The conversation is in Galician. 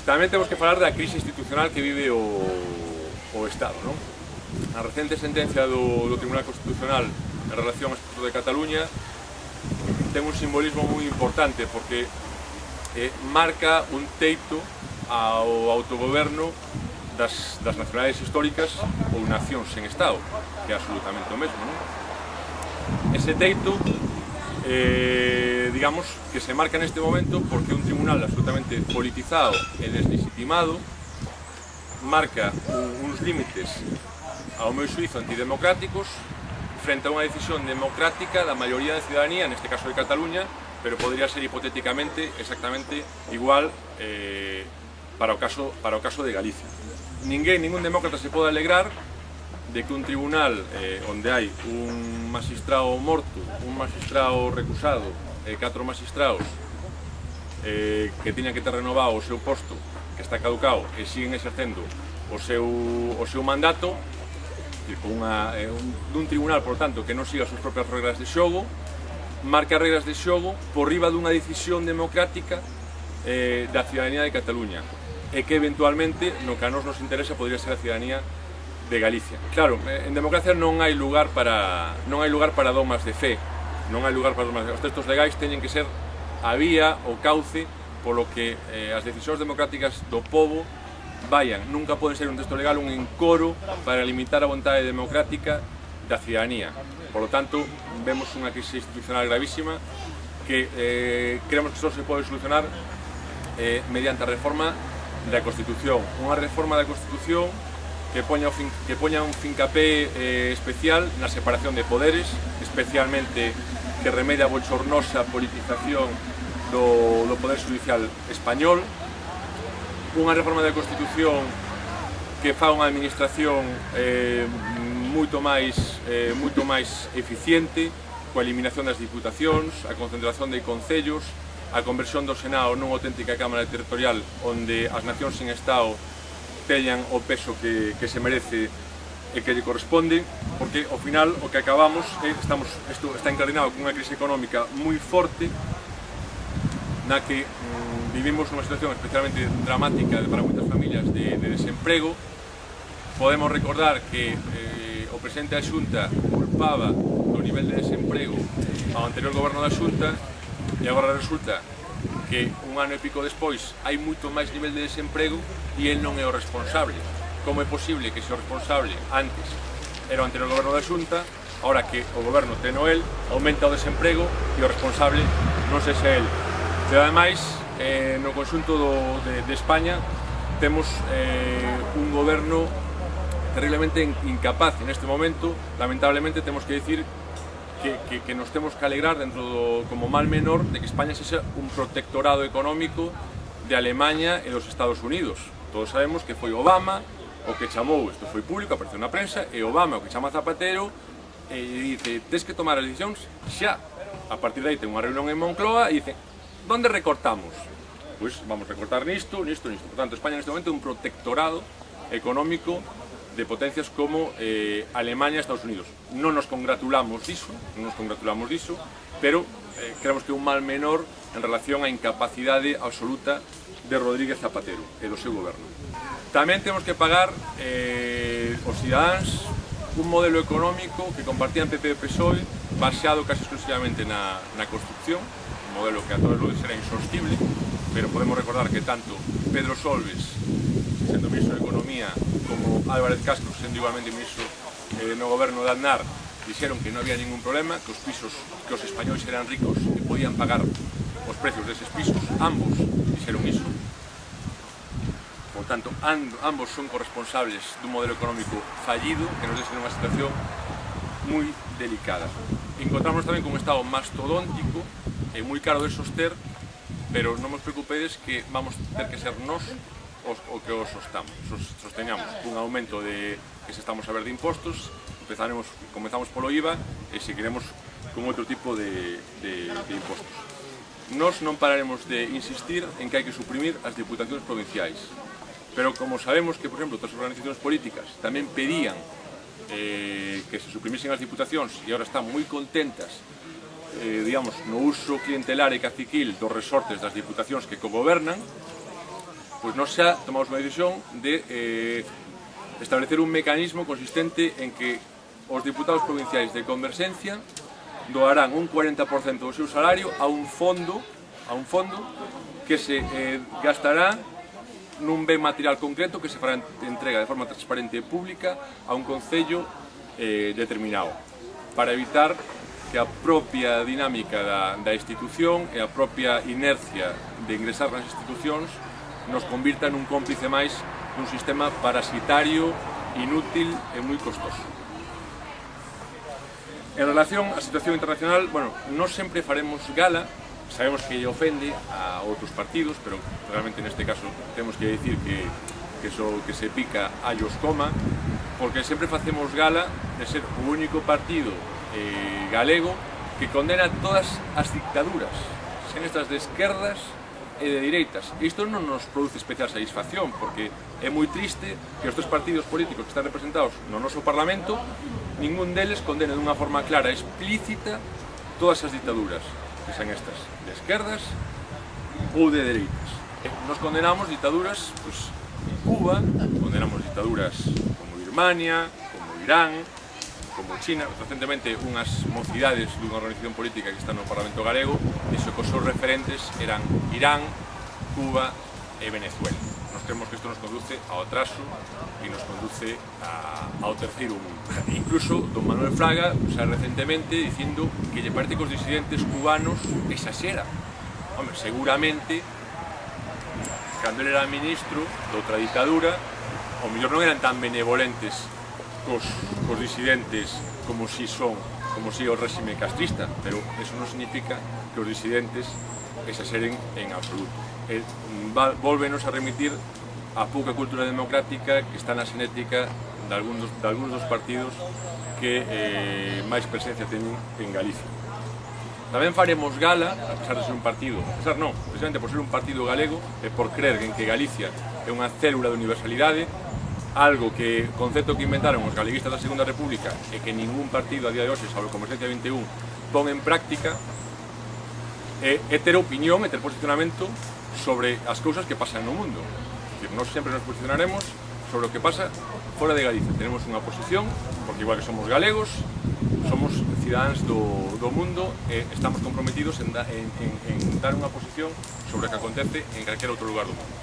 Tamén temos que falar da crise institucional que vive o Estado, non? A recente sentencia do Tribunal Constitucional en relación ao Estatuto de Cataluña ten un simbolismo moi importante porque marca un teito ao autogoberno das nacionalidades históricas ou nacións sen Estado, que é absolutamente o mesmo, non? Ese teito, digamos, que se marca neste momento porque un tribunal absolutamente politizado e deslegitimado marca uns límites, ao meu xuízo, antidemocráticos frente a unha decisión democrática da maioría da ciudadanía, neste caso de Cataluña, pero podría ser hipotéticamente exactamente igual para o caso de Galicia. Ningún demócrata se pode alegrar de que un tribunal onde hai un magistrado morto, un magistrado recusado e 4 magistrados que tiñan que ter renovado o seu posto, que está caducado, e siguen exercendo o seu mandato dun tribunal, por tanto, que non siga as súas propias regras de xogo, marca regras de xogo por riba dunha decisión democrática da ciudadanía de Cataluña e que eventualmente, no que a nos interesa, podría ser a ciudadanía de Galicia. Claro, en democracia non hai lugar para dogmas de fe, non hai lugar para dogmas de fe. Os textos legais teñen que ser a vía, o cauce, polo que as decisións democráticas do povo vayan. Nunca pode ser un texto legal un encoro para limitar a vontade democrática da ciudadanía. Por lo tanto, vemos unha crise institucional gravísima que creemos que só se pode solucionar mediante a reforma da Constitución. Unha reforma da Constitución que poña un fincapé especial na separación de poderes, especialmente que remede a bochornosa politización do poder judicial español, unha reforma da Constitución que fa unha administración moito máis eficiente, coa eliminación das diputacións, a concentración de concellos, a conversión do Senado nunha auténtica Cámara Territorial onde as nacións sen Estado teñan o peso que se merece e que lle corresponde, porque ao final o que acabamos isto está encardinado con unha crise económica moi forte na que vivimos unha situación especialmente dramática para moitas familias de desemprego. Podemos recordar que o presidente da Xunta culpaba do nivel de desemprego ao anterior goberno da Xunta e agora resulta que un ano e pico despois hai moito máis nivel de desemprego e el non é o responsable. Como é posible que se o responsable antes era o anterior goberno da Xunta, ahora que o goberno teno el, aumenta o desemprego e o responsable non sexa el? Pero ademais, no conxunto de España temos un goberno terriblemente incapaz en este momento. Lamentablemente temos que decir que nos temos que alegrar dentro como mal menor de que España sexa un protectorado económico de Alemanha e dos Estados Unidos. Todos sabemos que foi Obama o que chamou, isto foi público, apareceu na prensa, e Obama o que chama a Zapatero e dice, tes que tomar as decisións xa. A partir de aí ten unha reunión en Moncloa e dice, onde recortamos? Pois vamos recortar nisto. Por tanto, España neste momento é un protectorado económico de potencias como Alemanha e Estados Unidos. Non nos congratulamos diso, pero creemos que é un mal menor en relación á incapacidade absoluta de Rodríguez Zapatero e do seu goberno. Tamén temos que pagar os cidadáns un modelo económico que compartían PP e PSOE baseado casi exclusivamente na construcción, un modelo que a todas luces era insostible, pero podemos recordar que tanto Pedro Solbes, sendo ministro de Economía, como Álvarez Cascos, sendo igualmente ministro no goberno de Aznar, dixeron que non había ningún problema, que os españoles eran ricos e podían pagar os precios deses pisos. Ambos dixeron iso. Por tanto, ambos son corresponsables dun modelo económico fallido que nos deixa nunha situación moi delicada. Encontramos tamén con un estado mastodóntico e moi caro de soster, pero non vos preocupedes que vamos ter que ser nós o que os sosteñamos un aumento que se estamos a ver de impostos. Comezamos polo IVA e seguiremos con outro tipo de impostos. Nós non pararemos de insistir en que hai que suprimir as diputacións provinciais, pero como sabemos que, por exemplo, outras organizacións políticas tamén pedían que se suprimisen as diputacións e agora están moi contentas digamos, no uso clientelar e caciquil dos resortes das diputacións que cogobernan, pois nós xa tomamos unha decisión de establecer un mecanismo consistente en que os diputados provinciais de Converxencia doarán un 40% do seu salario a un fondo que se gastará nun ben material concreto que se fará entrega de forma transparente e pública a un concello determinado, para evitar que a propia dinámica da institución e a propia inercia de ingresar nas institucións nos convirta nun cómplice máis dun sistema parasitario, inútil e moi costoso. En relación á situación internacional, bueno, non sempre faremos gala, sabemos que lle ofende a outros partidos, pero realmente neste caso temos que dicir que se pica allos coma, porque sempre facemos gala de ser o único partido galego que condena todas as dictaduras, sen estas de esquerdas e de direitas. Isto non nos produce especial satisfacción, porque é moi triste que os tres partidos políticos que están representados no noso Parlamento, ningún deles condene dunha forma clara e explícita todas as dictaduras, que sean estas de esquerdas ou de dereitas. Nos condenamos dictaduras, pois, en Cuba, condenamos dictaduras como Birmania, como Irán, como China. Recentemente unhas mocidades dunha organización política que está no Parlamento galego dixo que os seus referentes eran Irán, Cuba e Venezuela. Nos creemos que isto nos conduce ao atraso e nos conduce ao terceiro mundo. Incluso don Manuel Fraga xa recentemente dicindo que lle parece que os disidentes cubanos exaxeran. Hombre, seguramente cando ele era ministro de outra ditadura, ao mellor non eran tan benevolentes cos disidentes como si o réxime castrista, pero eso non significa que os disidentes exaxeren en absoluto. Volvenos a remitir a pouca cultura democrática que está na xenética de algúns dos partidos que máis presencia teñen en Galicia. Tamén faremos gala, a pesar de ser un partido, precisamente por ser un partido galego e por creer en que Galicia é unha célula de universalidade, algo que concepto que inventaron os galeguistas da Segunda República e que ningún partido a día de hoxe, salvo Converxencia 21, pon en práctica, é ter opinión e ter posicionamento sobre as cousas que pasan no mundo. Nós sempre nos posicionaremos sobre o que pasa fora de Galicia. Tenemos unha posición, porque igual que somos galegos, somos cidadáns do mundo e estamos comprometidos en dar unha posición sobre o que acontece en calquera outro lugar do mundo.